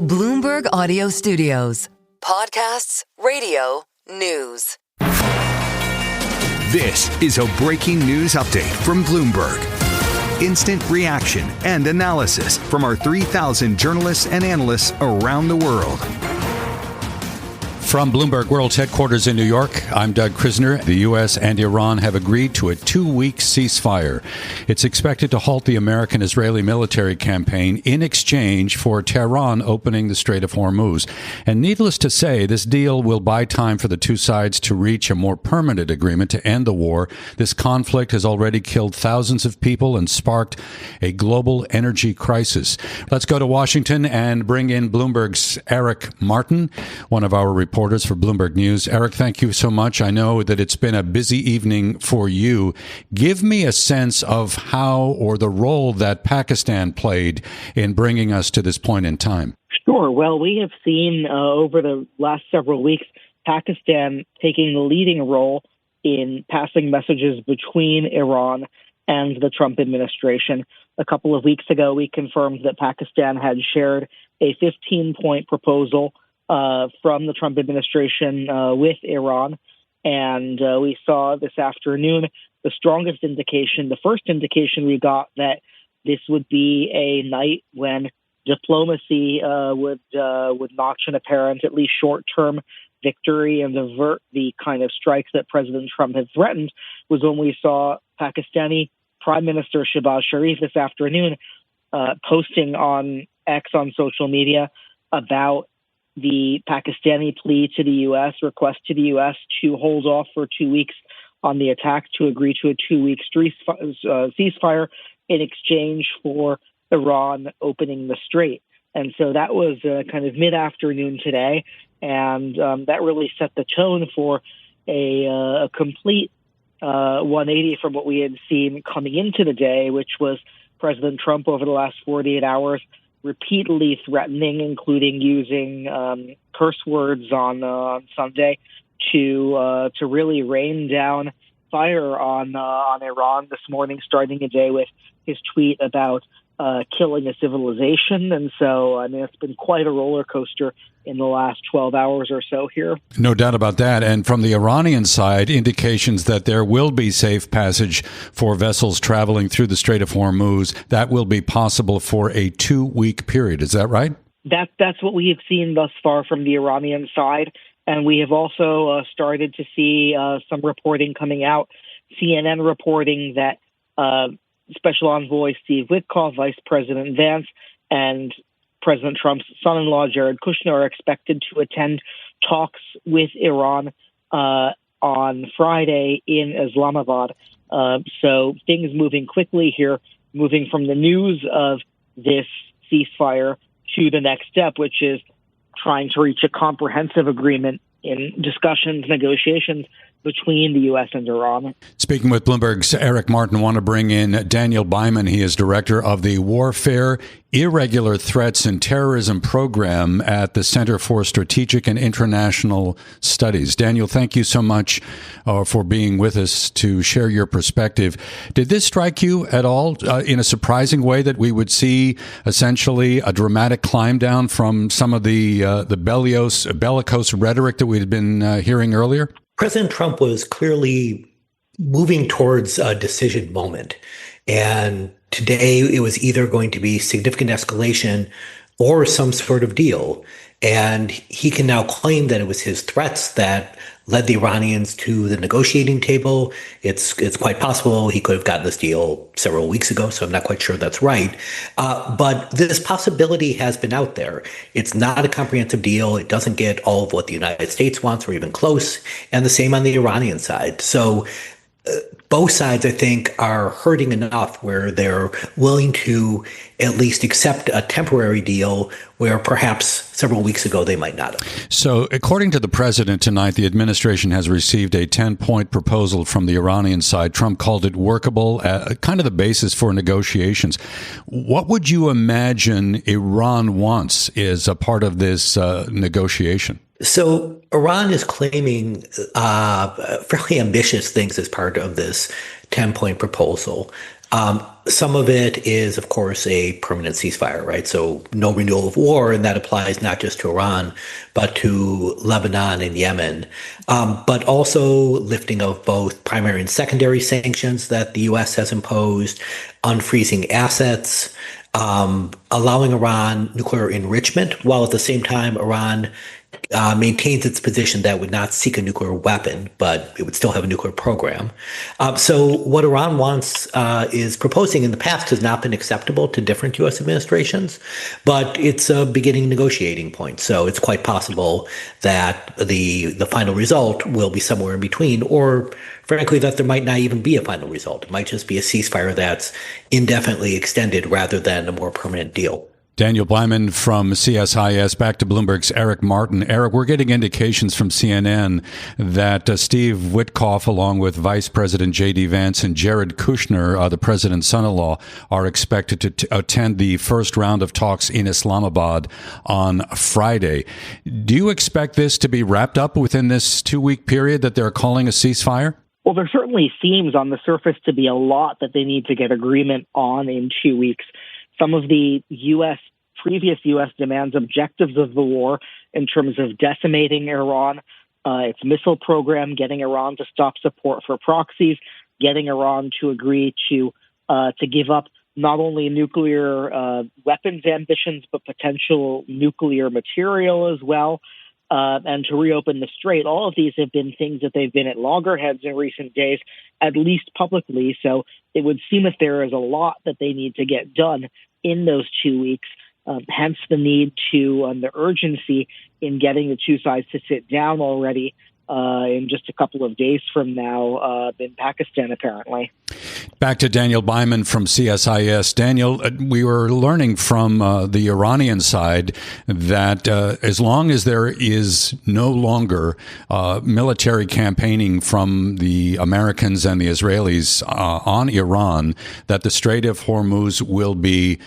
Bloomberg Audio Studios. Podcasts, radio, news. This is a breaking news update from Bloomberg. Instant reaction and analysis from our 3,000 journalists and analysts around the world. From Bloomberg World's headquarters in New York, I'm Doug Krizner. The U.S. and Iran have agreed to a 2-week ceasefire. It's expected to halt the American-Israeli military campaign in exchange for Tehran opening the Strait of Hormuz. And needless to say, this deal will buy time for the two sides to reach a more permanent agreement to end the war. This conflict has already killed thousands of people and sparked a global energy crisis. Let's go to Washington and bring in Bloomberg's Eric Martin, one of our reporters for Bloomberg News. Eric, thank you so much. I know that it's been a busy evening for you. Give me a sense of how or the role that Pakistan played in bringing us to this point in time. Sure. Well, we have seen over the last several weeks, Pakistan taking the leading role in passing messages between Iran and the Trump administration. A couple of weeks ago, we confirmed that Pakistan had shared a 15-point proposal from the Trump administration with Iran. And we saw this afternoon the strongest indication, the first indication we got that this would be a night when diplomacy would notch an apparent, at least short-term victory and avert the kind of strikes that President Trump had threatened, was when we saw Pakistani Prime Minister Shehbaz Sharif this afternoon posting on X on social media about the Pakistani plea to the U.S., request to the U.S. to hold off for 2 weeks on the attack, to agree to a 2-week ceasefire in exchange for Iran opening the strait. And so that was kind of mid-afternoon today, and that really set the tone for a complete 180 from what we had seen coming into the day, which was President Trump over the last 48 hours repeatedly threatening, including using curse words on Sunday to really rain down fire on Iran this morning, starting a day with his tweet about killing a civilization. And so, I mean, it's been quite a roller coaster in the last 12 hours or so here. No doubt about that. And from the Iranian side, indications that there will be safe passage for vessels traveling through the Strait of Hormuz. That will be possible for a 2-week period. Is that right? That's what we have seen thus far from the Iranian side. And we have also started to see some reporting coming out, CNN reporting that Special Envoy Steve Witkoff, Vice President Vance, and President Trump's son-in-law, Jared Kushner, are expected to attend talks with Iran on Friday in Islamabad. So things moving quickly here, moving from the news of this ceasefire to the next step, which is trying to reach a comprehensive agreement in discussions, negotiations between the U.S. and Iran. Speaking with Bloomberg's Eric Martin, want to bring in Daniel Byman. He is director of the Warfare, Irregular Threats and Terrorism program at the Center for Strategic and International Studies. Daniel, thank you so much for being with us to share your perspective. Did this strike you at all in a surprising way that we would see essentially a dramatic climb down from some of the bellicose rhetoric that we had been hearing earlier? President Trump was clearly moving towards a decision moment. And today it was either going to be significant escalation or some sort of deal. And he can now claim that it was his threats that led the Iranians to the negotiating table. It's quite possible he could have gotten this deal several weeks ago, so I'm not quite sure that's right. But this possibility has been out there. It's not a comprehensive deal. It doesn't get all of what the United States wants or even close, and the same on the Iranian side. So both sides, I think, are hurting enough where they're willing to at least accept a temporary deal where perhaps several weeks ago they might not have. So according to the president tonight, the administration has received a 10-point proposal from the Iranian side. Trump called it workable, kind of the basis for negotiations. What would you imagine Iran wants as a part of this negotiation? So Iran is claiming fairly ambitious things as part of this 10-point proposal. Some of it is, of course, a permanent ceasefire, right? So no renewal of war, and that applies not just to Iran, but to Lebanon and Yemen, but also lifting of both primary and secondary sanctions that the U.S. has imposed, unfreezing assets, allowing Iran nuclear enrichment, while at the same time Iran maintains its position that it would not seek a nuclear weapon, but it would still have a nuclear program. So what Iran wants is proposing in the past has not been acceptable to different U.S. administrations, but it's a beginning negotiating point. So it's quite possible that the final result will be somewhere in between, or frankly, that there might not even be a final result. It might just be a ceasefire that's indefinitely extended rather than a more permanent deal. Daniel Byman from CSIS. Back to Bloomberg's Eric Martin. Eric, we're getting indications from CNN that Steve Witkoff, along with Vice President J.D. Vance and Jared Kushner, the president's son-in-law, are expected to attend the first round of talks in Islamabad on Friday. Do you expect this to be wrapped up within this 2-week period that they're calling a ceasefire? Well, there certainly seems on the surface to be a lot that they need to get agreement on in 2 weeks. Some of the previous U.S. demands, objectives of the war in terms of decimating Iran, its missile program, getting Iran to stop support for proxies, getting Iran to agree to give up not only nuclear weapons ambitions, but potential nuclear material as well, and to reopen the Strait. All of these have been things that they've been at loggerheads in recent days, at least publicly. So it would seem that there is a lot that they need to get done in those 2 weeks, hence the need to, and the urgency in getting the two sides to sit down already in just a couple of days from now in Pakistan, apparently. Back to Daniel Byman from CSIS. Daniel, we were learning from the Iranian side that as long as there is no longer military campaigning from the Americans and the Israelis on Iran, that the Strait of Hormuz will be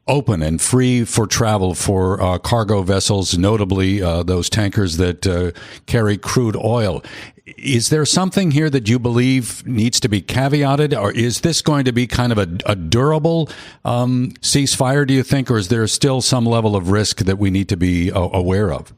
open and free for travel for cargo vessels, notably those tankers that carry crude oil. Is there something here that you believe needs to be caveated, or is this going to be kind of a durable ceasefire, do you think, or is there still some level of risk that we need to be aware of?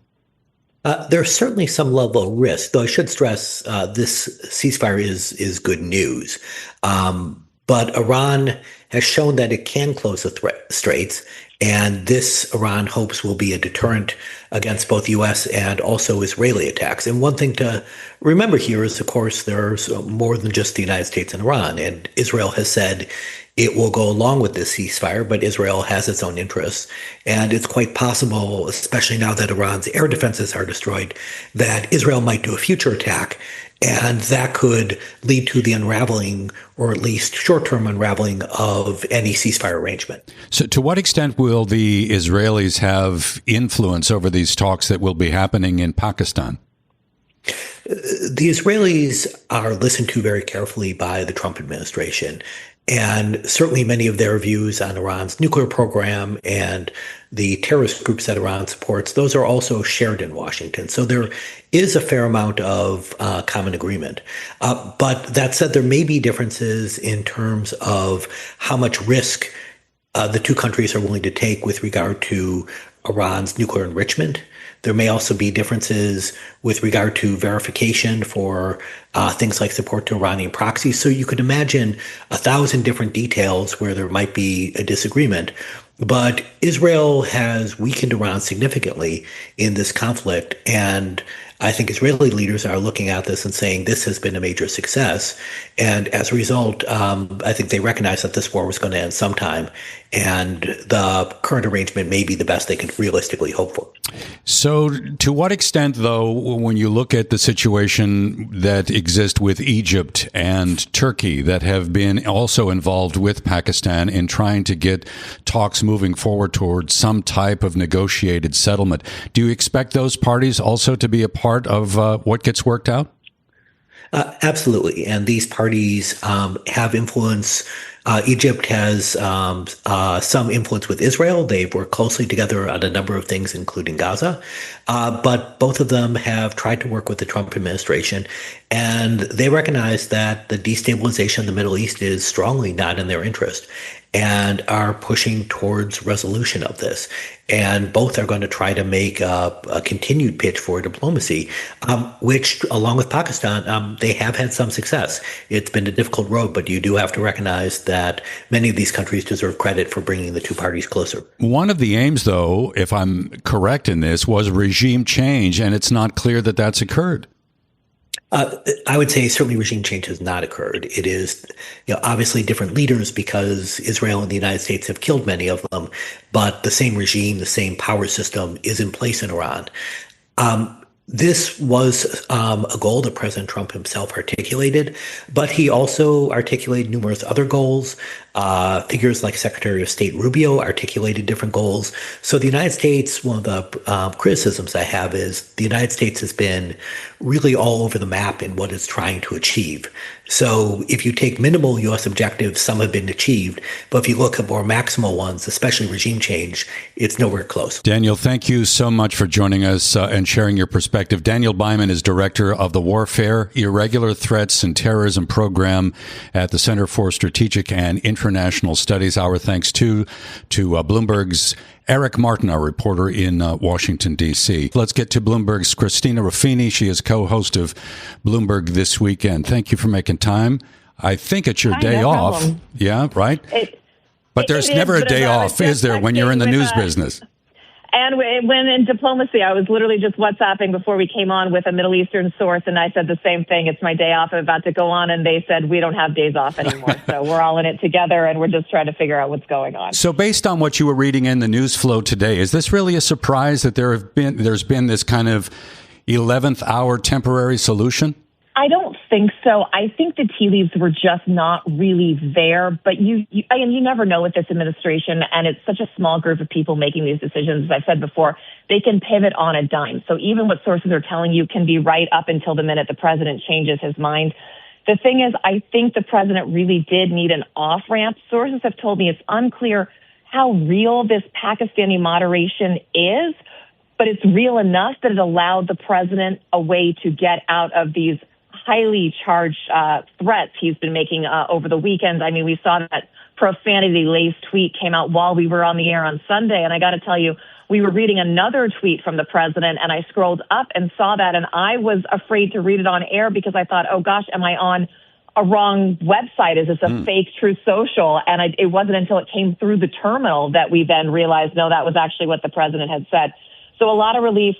There's certainly some level of risk, though I should stress this ceasefire is good news. But Iran has shown that it can close the straits, and this Iran hopes will be a deterrent against both U.S. and also Israeli attacks. And one thing to remember here is, of course, there's more than just the United States and Iran, and Israel has said it will go along with this ceasefire, but Israel has its own interests. And it's quite possible, especially now that Iran's air defenses are destroyed, that Israel might do a future attack. And that could lead to the unraveling, or at least short-term unraveling, of any ceasefire arrangement. So to what extent will the Israelis have influence over these talks that will be happening in Pakistan? The Israelis are listened to very carefully by the Trump administration. And certainly many of their views on Iran's nuclear program and the terrorist groups that Iran supports, those are also shared in Washington. So there is a fair amount of common agreement. But that said, there may be differences in terms of how much risk the two countries are willing to take with regard to Iran's nuclear enrichment. There may also be differences with regard to verification for things like support to Iranian proxies. So you could imagine 1,000 different details where there might be a disagreement. But Israel has weakened Iran significantly in this conflict. And I think Israeli leaders are looking at this and saying this has been a major success. And as a result, I think they recognize that this war was going to end sometime. And the current arrangement may be the best they can realistically hope for. So to what extent, though, when you look at the situation that exists with Egypt and Turkey that have been also involved with Pakistan in trying to get talks moving forward towards some type of negotiated settlement, do you expect those parties also to be a part of what gets worked out? Absolutely. And these parties have influence. Egypt has some influence with Israel. They've worked closely together on a number of things, including Gaza. But both of them have tried to work with the Trump administration. And they recognize that the destabilization of the Middle East is strongly not in their interest and are pushing towards resolution of this. And both are going to try to make a continued pitch for diplomacy, which, along with Pakistan, they have had some success. It's been a difficult road, but you do have to recognize that many of these countries deserve credit for bringing the two parties closer. One of the aims, though, if I'm correct in this, was regime change, and it's not clear that that's occurred. I would say certainly regime change has not occurred. It is, obviously different leaders because Israel and the United States have killed many of them, but the same regime, the same power system is in place in Iran. This was a goal that President Trump himself articulated, but he also articulated numerous other goals. Figures like Secretary of State Rubio articulated different goals. So the United States, one of the criticisms I have is the United States has been really all over the map in what it's trying to achieve. So if you take minimal U.S. objectives, some have been achieved. But if you look at more maximal ones, especially regime change, it's nowhere close. Daniel, thank you so much for joining us and sharing your perspective. Daniel Byman is director of the Warfare, Irregular Threats, and Terrorism program at the Center for Strategic and International Studies. Our thanks to Bloomberg's Eric Martin, our reporter in Washington, D.C. Let's get to Bloomberg's Christina Ruffini. She is co-host of Bloomberg This Weekend. Thank you for making time. I think it's your day off. Problem. Yeah, right? But there's never a day off, is there, when you're in the news business? And when in diplomacy, I was literally just WhatsApping before we came on with a Middle Eastern source, and I said the same thing. It's my day off. I'm about to go on, and they said, we don't have days off anymore. So we're all in it together, and we're just trying to figure out what's going on. So based on what you were reading in the news flow today, is this really a surprise that there's been this kind of 11th hour temporary solution? I don't think so. I think the tea leaves were just not really there. But you never know with this administration, and it's such a small group of people making these decisions. As I said before, they can pivot on a dime. So even what sources are telling you can be right up until the minute the president changes his mind. The thing is, I think the president really did need an off-ramp. Sources have told me it's unclear how real this Pakistani moderation is, but it's real enough that it allowed the president a way to get out of these highly charged threats he's been making over the weekend. I mean, we saw that profanity-laced tweet came out while we were on the air on Sunday, and I got to tell you, we were reading another tweet from the president, and I scrolled up and saw that, and I was afraid to read it on air because I thought, oh gosh, am I on a wrong website? Is this a fake Truth Social? And it wasn't until it came through the terminal that we then realized, no, that was actually what the president had said. So a lot of relief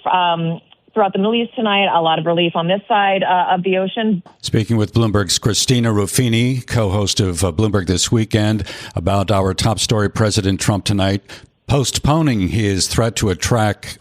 throughout the Middle East tonight, a lot of relief on this side of the ocean. Speaking with Bloomberg's Christina Ruffini, co-host of Bloomberg This Weekend, about our top story, President Trump tonight postponing his threat to attack,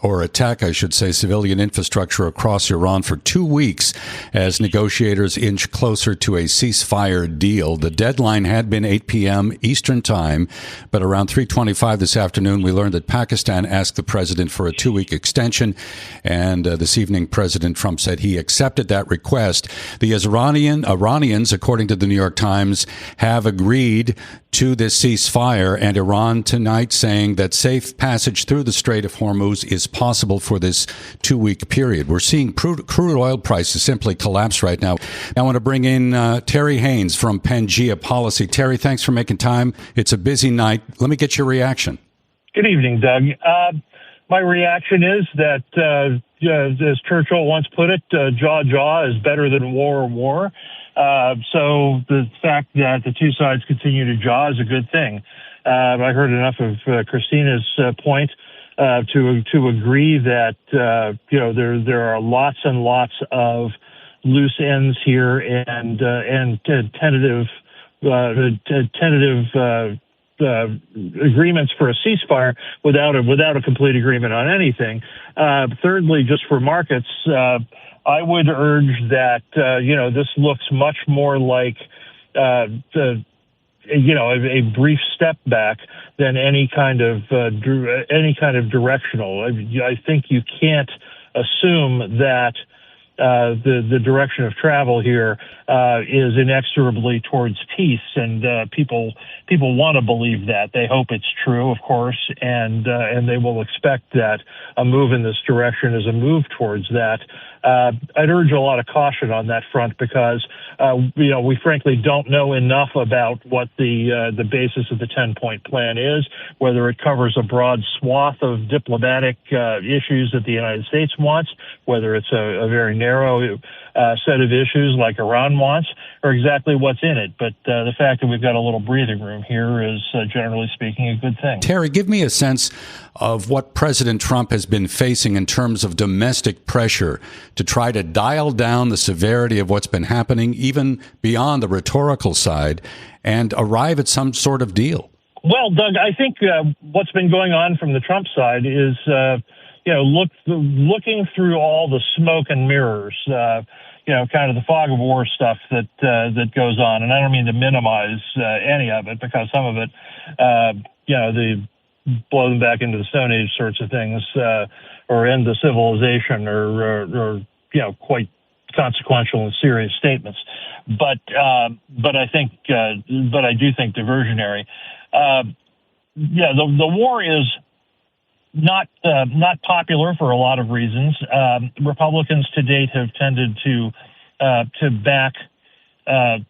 civilian infrastructure across Iran for 2 weeks as negotiators inch closer to a ceasefire deal. The deadline had been 8 p.m. Eastern time, but around 3:25 this afternoon, we learned that Pakistan asked the president for a 2-week extension, and this evening, President Trump said he accepted that request. The Iranians, according to the New York Times, have agreed to this ceasefire, and Iran tonight saying that safe passage through the Strait of Hormuz is possible for this 2-week period. We're seeing crude oil prices simply collapse right now. I want to bring in Terry Haines from Pangea Policy. Terry, thanks for making time. It's a busy night. Let me get your reaction. Good evening, Doug. My reaction is that, as Churchill once put it, jaw is better than war. So the fact that the two sides continue to jaw is a good thing. I heard enough of Christina's point to agree that there are lots and lots of loose ends here and tentative agreements for a ceasefire without a complete agreement on anything. Thirdly, just for markets, I would urge that this looks much more like a brief step back than any kind of directional. I think you can't assume that the direction of travel here is inexorably towards peace, and people want to believe that. They hope it's true, of course, and they will expect that a move in this direction is a move towards that. I'd urge a lot of caution on that front because we frankly don't know enough about what the basis of the 10-point plan is, whether it covers a broad swath of diplomatic issues that the United States wants, whether it's a very narrow set of issues like Iran wants, or exactly what's in it. But the fact that we've got a little breathing room here is, generally speaking, a good thing. Terry, give me a sense of what President Trump has been facing in terms of domestic pressure to try to dial down the severity of what's been happening, even beyond the rhetorical side, and arrive at some sort of deal. Well, Doug, I think what's been going on from the Trump side is, looking through all the smoke and mirrors, kind of the fog of war stuff that goes on. And I don't mean to minimize any of it, because some of it, the blow them back into the Stone Age sorts of things, or end the civilization, or quite consequential and serious statements. But I do think diversionary. The war is not popular for a lot of reasons. Republicans to date have tended to back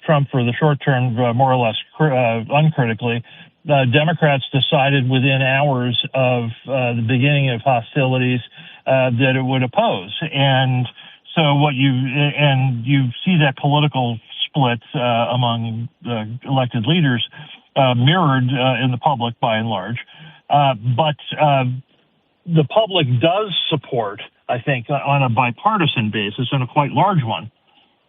Trump for the short term, more or less uncritically. Democrats decided within hours of the beginning of hostilities that it would oppose, and so you see that political split among the elected leaders mirrored in the public by and large, but the public does support, I think, on a bipartisan basis, and a quite large one,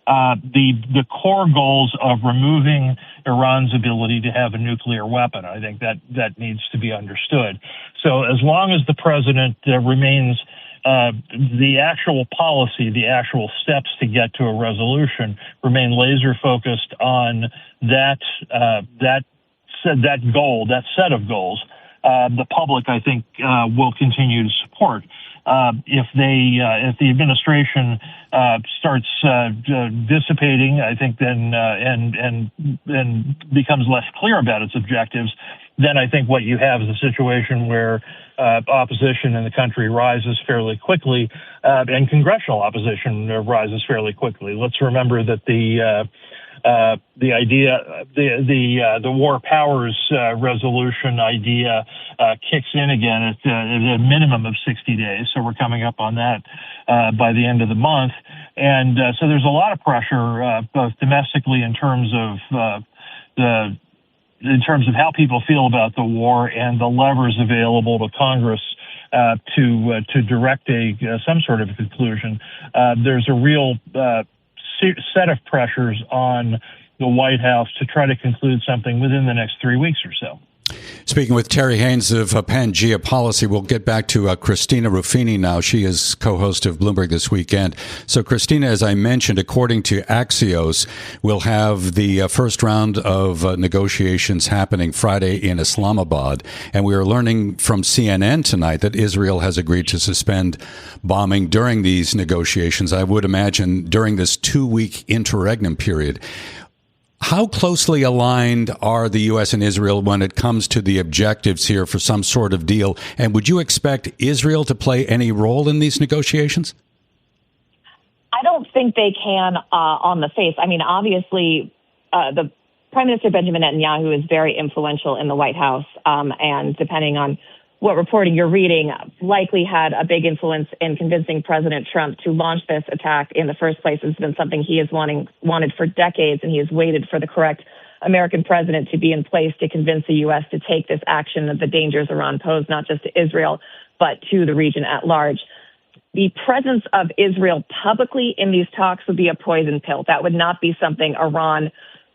the core goals of removing Iran's ability to have a nuclear weapon. I think that needs to be understood. So as long as the president remains the actual policy, the actual steps to get to a resolution remain laser focused on that goal, that set of goals, the public, I think, will continue to support. If the administration starts dissipating, I think then and becomes less clear about its objectives, then I think what you have is a situation where opposition in the country rises fairly quickly, and congressional opposition rises fairly quickly. Let's remember that the war powers resolution idea kicks in again at a minimum of 60 days. So we're coming up on that by the end of the month. And so there's a lot of pressure, both domestically in terms of how people feel about the war and the levers available to Congress to direct some sort of a conclusion. There's a real set of pressures on the White House to try to conclude something within the next 3 weeks or so. Speaking with Terry Haines of Pangea Policy, we'll get back to Christina Ruffini now. She is co-host of Bloomberg This Weekend. So, Christina, as I mentioned, according to Axios, we'll have the first round of negotiations happening Friday in Islamabad. And we are learning from CNN tonight that Israel has agreed to suspend bombing during these negotiations, I would imagine, during this 2-week interregnum period. How closely aligned are the U.S. and Israel when it comes to the objectives here for some sort of deal? And would you expect Israel to play any role in these negotiations? I don't think they can on the face. I mean, obviously, the Prime Minister Benjamin Netanyahu is very influential in the White House, and depending on what reporting you're reading, likely had a big influence in convincing President Trump to launch this attack in the first place. It's been something he has wanted for decades, and he has waited for the correct American president to be in place to convince the U.S. to take this action of the dangers Iran pose, not just to Israel, but to the region at large. The presence of Israel publicly in these talks would be a poison pill. That would not be something Iran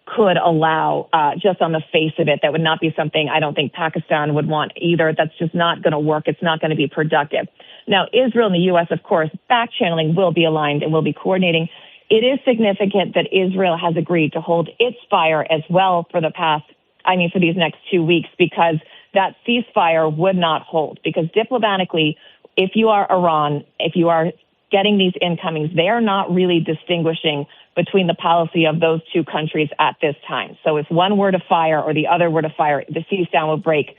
could allow just on the face of it. That would not be something I don't think Pakistan would want either. That's just not going to work. It's not going to be productive. Now, Israel and the U.S., of course, back-channeling will be aligned and will be coordinating. It is significant that Israel has agreed to hold its fire as well for these next 2 weeks, because that ceasefire would not hold. Because diplomatically, if you are Iran, if you are getting these incomings, they are not really distinguishing between the policy of those two countries at this time. So if one were to fire or the other were to fire, the ceasefire would break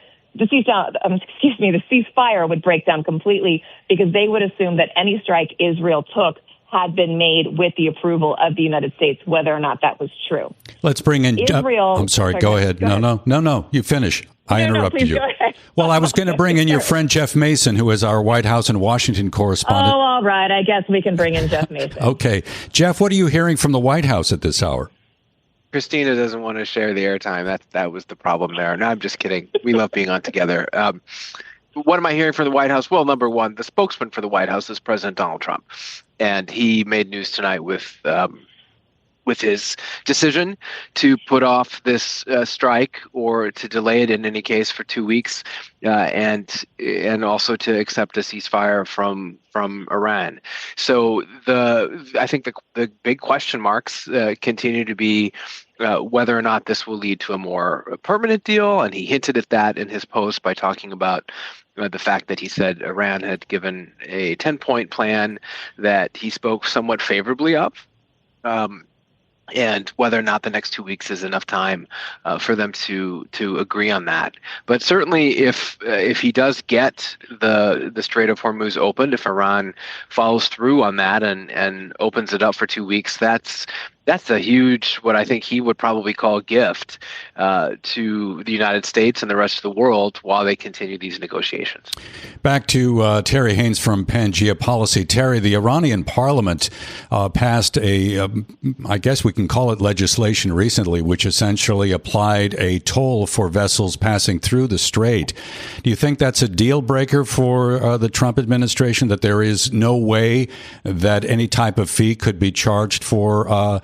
down completely, because they would assume that any strike Israel took had been made with the approval of the United States, whether or not that was true. Let's bring in Israel. I'm sorry. Go ahead. No. You finish. I interrupted you. Go ahead. Well, I was going to bring in your friend Jeff Mason, who is our White House and Washington correspondent. Oh, all right. I guess we can bring in Jeff Mason. Okay. Jeff, what are you hearing from the White House at this hour? Christina doesn't want to share the airtime. That was the problem there. No, I'm just kidding. We love being on together. What am I hearing from the White House? Well, number one, the spokesman for the White House is President Donald Trump. And he made news tonight with his decision to put off this strike, or to delay it in any case for 2 weeks, and also to accept a ceasefire from Iran. So I think the big question marks continue to be whether or not this will lead to a more permanent deal, and he hinted at that in his post by talking about the fact that he said Iran had given a 10-point plan that he spoke somewhat favorably of. And whether or not the next 2 weeks is enough time for them to agree on that. But certainly if he does get the Strait of Hormuz opened, if Iran follows through on that and opens it up for 2 weeks, that's a huge, what I think he would probably call, gift to the United States and the rest of the world while they continue these negotiations. Back to Terry Haines from Pangea Policy. Terry, the Iranian parliament passed I guess we can call it legislation recently, which essentially applied a toll for vessels passing through the strait. Do you think that's a deal breaker for the Trump administration, that there is no way that any type of fee could be charged for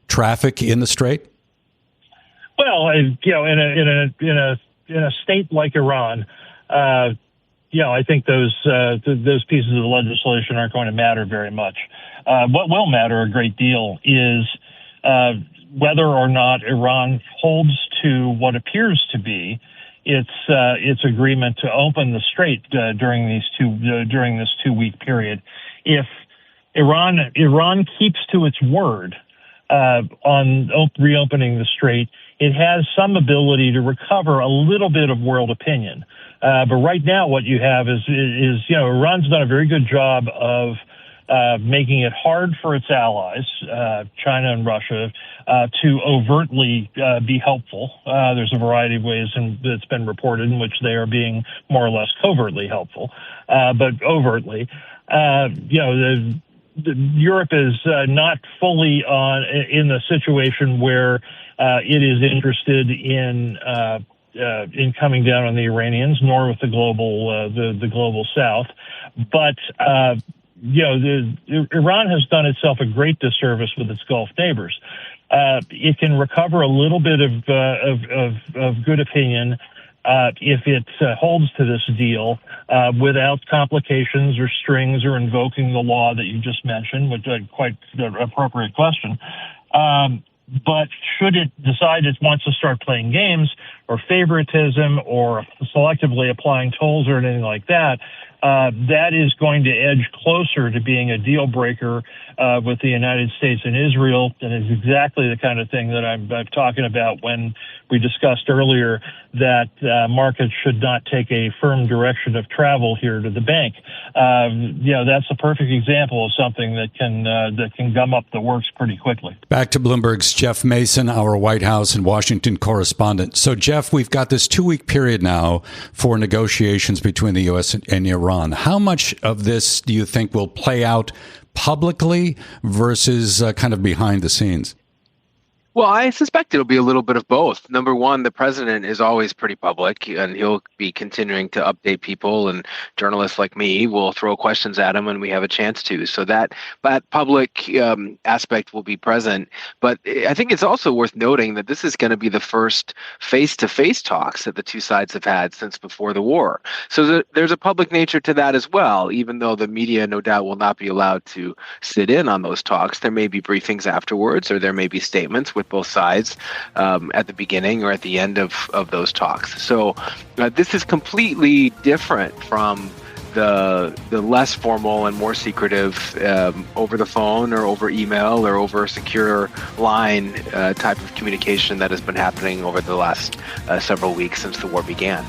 traffic in the strait? Well, in a state like Iran, I think those pieces of legislation aren't going to matter very much. What will matter a great deal is whether or not Iran holds to what appears to be its agreement to open the strait during this 2 week period. If Iran keeps to its word on reopening the strait, it has some ability to recover a little bit of world opinion. But right now, what you have is Iran's done a very good job of making it hard for its allies, China and Russia, to overtly be helpful. There's a variety of ways that's been reported in which they are being more or less covertly helpful, but overtly. Europe is not fully in the situation where it is interested in coming down on the Iranians, nor with the global South. But Iran has done itself a great disservice with its Gulf neighbors. It can recover a little bit of good opinion if it holds to this deal without complications or strings or invoking the law that you just mentioned, which is quite an appropriate question. But should it decide it wants to start playing games or favoritism or selectively applying tolls or anything like that, that is going to edge closer to being a deal breaker with the United States and Israel. And it's exactly the kind of thing that I'm talking about when we discussed earlier that markets should not take a firm direction of travel here to the bank. That's a perfect example of something that can gum up the works pretty quickly. Back to Bloomberg's Jeff Mason, our White House and Washington correspondent. So, Jeff, we've got this 2 week period now for negotiations between the U.S. and Iran. How much of this do you think will play out publicly versus kind of behind the scenes? Well, I suspect it'll be a little bit of both. Number one, the president is always pretty public, and he'll be continuing to update people, and journalists like me will throw questions at him when we have a chance to. So that public aspect will be present. But I think it's also worth noting that this is going to be the first face-to-face talks that the two sides have had since before the war. So there's a public nature to that as well, even though the media no doubt will not be allowed to sit in on those talks. There may be briefings afterwards, or there may be statements with both sides at the beginning or at the end of those talks. So this is completely different from the less formal and more secretive over the phone or over email or over a secure line type of communication that has been happening over the last several weeks since the war began.